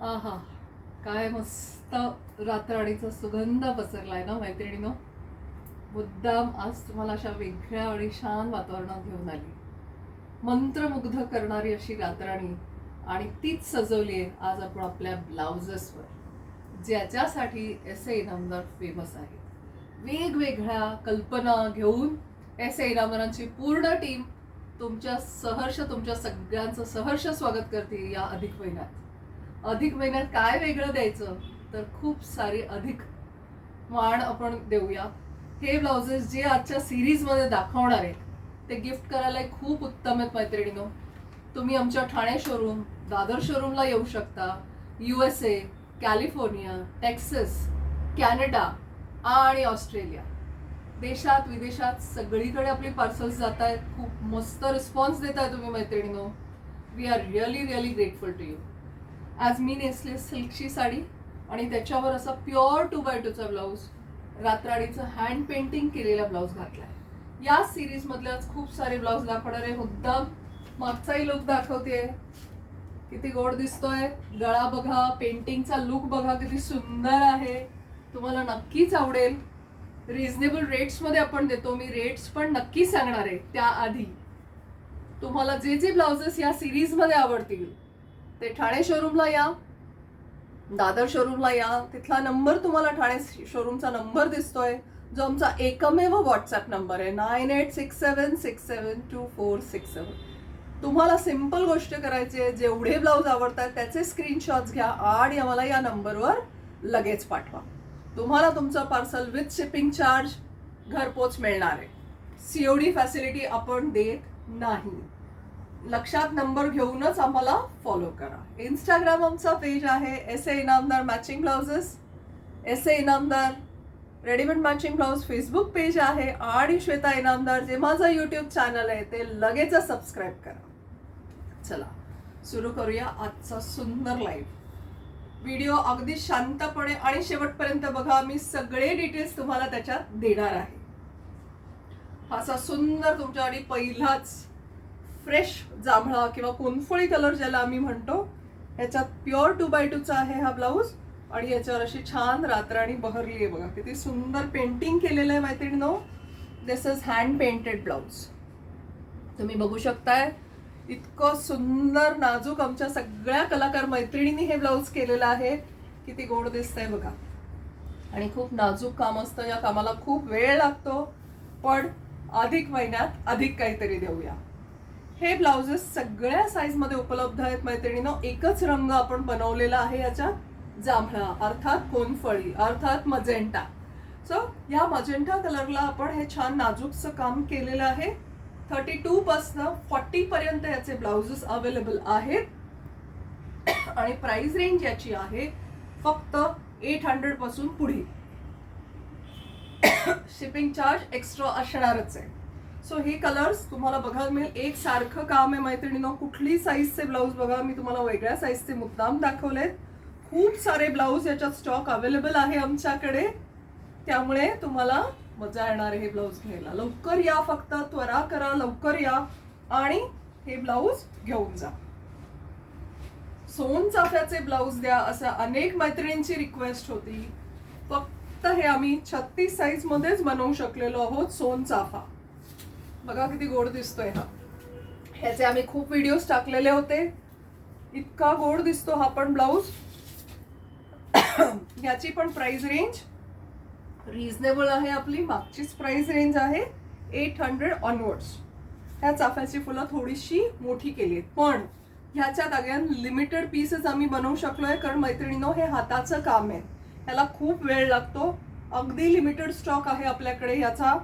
आहा, काय मस्त रातराणीचा सुगंध पसरलाय ना मैत्रिणीनो. मुद्दाम आज तुम्हाला अशा वेगळ्या आणि शांत वातावरणात घेऊन आली. मंत्रमुग्ध करणारी अशी रातराणी, आणि तीच सजवली आहे आज आपण आपल्या ब्लाउजेसवर, ज्याच्यासाठी एस ए इनामदार फेमस आहे. वेगवेगळ्या कल्पना घेऊन एस ए इनामदारांची पूर्ण टीम तुमच्या सगळ्यांचं सहर्ष स्वागत करते या अधिक महिन्यात. अधिक महिन्यात काय वेगळं द्यायचं, तर खूप सारी अधिक माण आपण देऊया. हे ब्लाउजेस जे आजच्या सिरीजमध्ये दाखवणार आहेत ते गिफ्ट करायला खूप उत्तम आहेत मैत्रिणींनो. तुम्ही आमच्या ठाणे शोरूम, दादर शोरूमला येऊ शकता. USA, कॅलिफोर्निया, टेक्सास, कॅनडा आणि ऑस्ट्रेलिया, देशात विदेशात सगळीकडे आपली पार्सल्स जात आहेत. खूप मस्त रिस्पॉन्स देताय तुम्ही मैत्रिणींनो. We are really really grateful to you. आज मी नेसले सिल्कची साडी आणि त्याच्यावर असा प्युअर 2x2चा ब्लाऊज, रातराणीचं हँड पेंटिंग केलेला ब्लाऊज घातलाय. या सिरीज मधल्याच खूप सारे ब्लाऊज दाखवणार आहे. मुद्दाम मागचाही लुक दाखवते. किती गोड दिसतोय. गळा बघा, पेंटिंगचा लुक बघा, किती सुंदर आहे. तुम्हाला नक्कीच आवडेल. रिझनेबल रेट्स मध्ये आपण देतो. मी रेट्स पण नक्की सांगणार आहे. त्याआधी तुम्हाला जे जे ब्लाउजेस या सिरीज मध्ये आवडतील ते ठाणे शोरूमला या, दादर शोरूमला या. तिथला नंबर तुम्हाला ठाणे शोरूमचा नंबर दिसतोय, जो आमचा एकमेव व्हॉट्सअप नंबर आहे 9867672467. तुम्हाला सिंपल गोष्ट करायची आहे. जेवढे ब्लाऊज आवडतात त्याचे स्क्रीनशॉट्स घ्या आणि आम्हाला या नंबरवर लगेच पाठवा. तुम्हाला तुमचं पार्सल विथ शिपिंग चार्ज घरपोच मिळणार आहे. COD फॅसिलिटी आपण देत नाही. लक्षात नंबर घेऊनच आम्हाला फॉलो करा. इंस्टाग्राम आमचा पेज आहे S A Inamdar matching blouses, S A Inamdar readymade matching blouse Facebook page आहे, आणि श्वेता इनामदार जे माझं यूट्यूब चॅनल आहे ते लगेच सबस्क्राईब करा. चला सुरू करूया आजचा सुंदर लाईव्ह व्हिडिओ. अगदी शांतपणे आणि शेवटपर्यंत बघा. मी सगळे डिटेल्स तुम्हाला त्याच्यात देणार आहे. असा सुंदर तुमच्यासाठी पहिलाच फ्रेश जांभळा किंवा कोनफळी कलर ज्याला आम्ही म्हणतो, ह्याच्यात प्युअर 2x2चा आहे हा ब्लाऊज, आणि याच्यावर अशी छान रातराणी बहरली आहे बघा. किती सुंदर पेंटिंग केलेलं आहे मैत्रिणींनो. दिस इज हँड पेंटेड ब्लाऊज. तुम्ही बघू शकताय. इतकं सुंदर नाजूक आमच्या सगळ्या कलाकार मैत्रिणींनी हे ब्लाऊज केलेलं आहे. किती गोड दिसतंय बघा. आणि खूप नाजूक काम असतं. या कामाला खूप वेळ लागतो, पण अधिक महिन्यात अधिक काहीतरी देऊया. हे ब्लाउजेस सगळ्या साईज मध्ये उपलब्ध आहेत मैत्रिणींनो. एकच रंग आपण बनवलेला आहे याच्यात, जांभळा अर्थात कोनफळी अर्थात मजेंटा. सो या मजेंटा कलरला आपण हे छान नाजूकचं काम केलेलं आहे. 32 पासून 40 पर्यंत याचे ब्लाउजेस अवेलेबल आहेत, आणि प्राइस रेंज याची आहे फक्त 800 पासून पुढे. शिपिंग चार्ज एक्स्ट्रा असणारच आहे. सो हे कलर्स तुम्हाला बघायला मिळेल. एक सारखं काम आहे मैत्रिणींनो. कुठली साईजचे ब्लाऊज बघा. मी तुम्हाला वेगळ्या साईजचे मुद्दाम दाखवलेत. खूप सारे ब्लाऊज याच्यात स्टॉक अवेलेबल आहे आमच्याकडे, त्यामुळे तुम्हाला मजा येणार आहे हे ब्लाऊज घ्यायला. लवकर या, फक्त त्वरा करा, लवकर या आणि हे ब्लाऊज घेऊन जा. सोन चाफ्याचे ब्लाऊज द्या असं अनेक मैत्रिणींची रिक्वेस्ट होती. फक्त हे आम्ही 36 साईज मध्येच बनवू शकलेलो आहोत. सोन चाफा बघा किती गोड दिसतोय हा. ह्याचे आम्ही खूप व्हिडिओज टाकलेले होते. इतका गोड दिसतो हा पण ब्लाऊज. ह्याची पण प्राइस रेंज रिझनेबल आहे. आपली मागचीच प्राइस रेंज आहे 800 ऑनवर्ड्स. ह्या चाफ्याची फुलं थोडीशी मोठी केली आहेत, पण ह्याच्यात अगेन लिमिटेड पीसेस आम्ही बनवू शकलोय, कारण मैत्रिणींनो हे हाताचं काम आहे. ह्याला खूप वेळ लागतो. अगदी लिमिटेड स्टॉक आहे आपल्याकडे. ह्याचा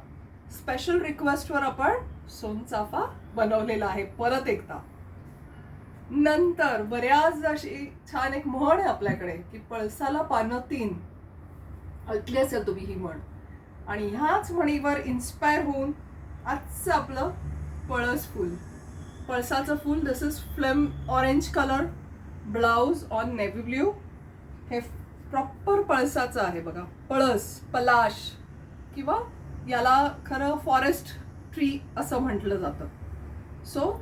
स्पेशल रिक्वेस्टवर आपण सोनचाफा बनवलेला आहे परत एकदा. नंतर बऱ्याच अशी छान एक म्हण आहे आपल्याकडे की पळसाला पानं 3. ऐकली असेल तुम्ही ही म्हण, आणि ह्याच म्हणीवर इन्स्पायर होऊन आजचं आपलं पळस फुल, पळसाचं फुल. This is flame orange colour blouse on navy blue. हे प्रॉपर पळसाचं आहे बघा. पळस, पलाश किंवा याला खरं फॉरेस्ट ट्री असं म्हटलं जातं. सो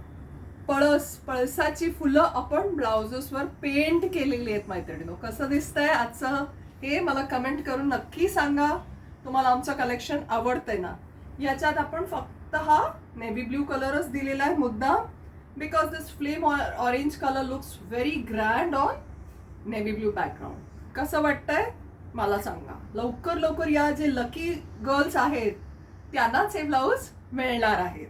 पळसाची फुलं आपण ब्लाउजेसवर पेंट केलेली आहेत मैत्रिणींनो. कसं दिसतंय आजचं हे मला कमेंट करून नक्की सांगा. तुम्हाला आमचं कलेक्शन आवडतंय ना. याच्यात आपण फक्त हा नेव्ही ब्ल्यू कलरच दिलेला आहे मुद्दाम, because this flame orange colour looks very grand on navy blue background. कसं वाटतंय मला सांगा. लवकर लवकर या जे लकी गर्ल्स आहेत त्यांनाच हे ब्लाऊज मिळणार आहेत.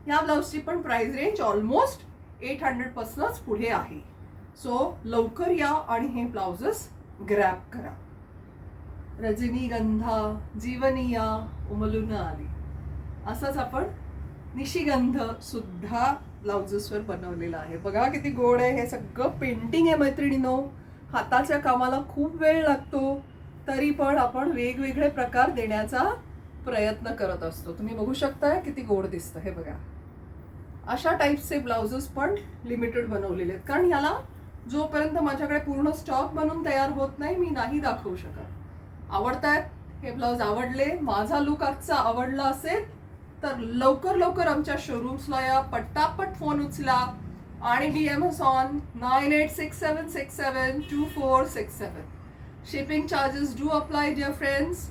ह्या ब्लाऊजची पण प्राइस रेंज ऑलमोस्ट 800 पासूनच पुढे आहे. सो लवकर या आणि हे ब्लाउजेस ग्रॅब करा. रजनीगंधा जीवनिया उमलून आली असंच आपण निशिगंध सुद्धा ब्लाउजेसवर बनवलेलं आहे. बघा किती गोड आहे. हे सगळं पेंटिंग आहे मैत्रिणींनो. हाताच्या कामाला खूप वेळ लागतो, तरी पण आपण वेगवेगळे प्रकार देण्याचा प्रयत्न करत असतो. तुम्ही बघू शकताय किती गोड दिसतं हे बघा. अशा टाईपचे ब्लाउजेस पण लिमिटेड बनवलेले आहेत, कारण ह्याला जोपर्यंत माझ्याकडे पूर्ण स्टॉक बनवून तयार होत नाही मी नाही दाखवू शकत. आवडतायत हे ब्लाउज? आवडले, माझा लुक आजचा आवडला असेल तर लवकर लवकर आमच्या शोरूम्सला या, पटापट फोन उचला आणि DM on 9867672467. Shipping charges do apply dear friends.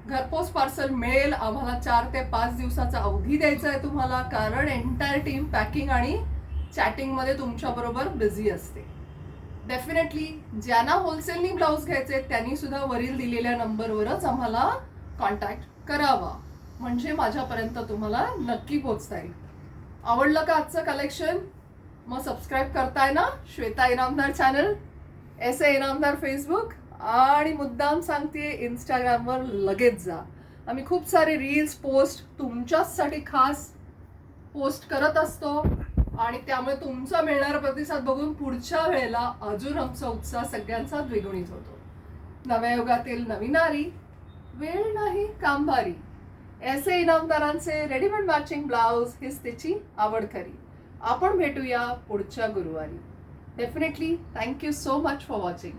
घरपोच पार्सल मिळेल. आम्हाला 4 ते 5 दिवसाचा अवधी द्यायचा आहे तुम्हाला, कारण एंटायर टीम पॅकिंग आणि चॅटिंगमध्ये तुमच्याबरोबर बिझी असते. डेफिनेटली ज्यांना होलसेलनी ब्लाऊज घ्यायचे त्यांनी सुद्धा वरील दिलेल्या नंबरवरच आम्हाला कॉन्टॅक्ट करावा, म्हणजे माझ्यापर्यंत तुम्हाला नक्की पोहोचता येईल. आवडलं का आजचं कलेक्शन? मग सबस्क्राईब करताय ना Shweta Inamdar channel, SA Inamdar Facebook, आणि मुद्दाम सांगते इंस्टाग्रामवर लगेच जा. आम्ही खूप सारे रील्स पोस्ट तुमच्याचसाठी खास पोस्ट करत असतो आणि त्यामुळे तुमचा मिळणारा प्रतिसाद बघून पुढच्या वेळेला अजून आमचा उत्साह सगळ्यांचा द्विगुणित होतो. नव्या युगातील नवी नारी, वेळ नाही कामभारी. SA इनामदारांचे रेडीमेड मॅचिंग ब्लाउज हीच त्याची आवड खरी. आपण भेटूया पुढच्या गुरुवारी. Definitely thank you so much for watching.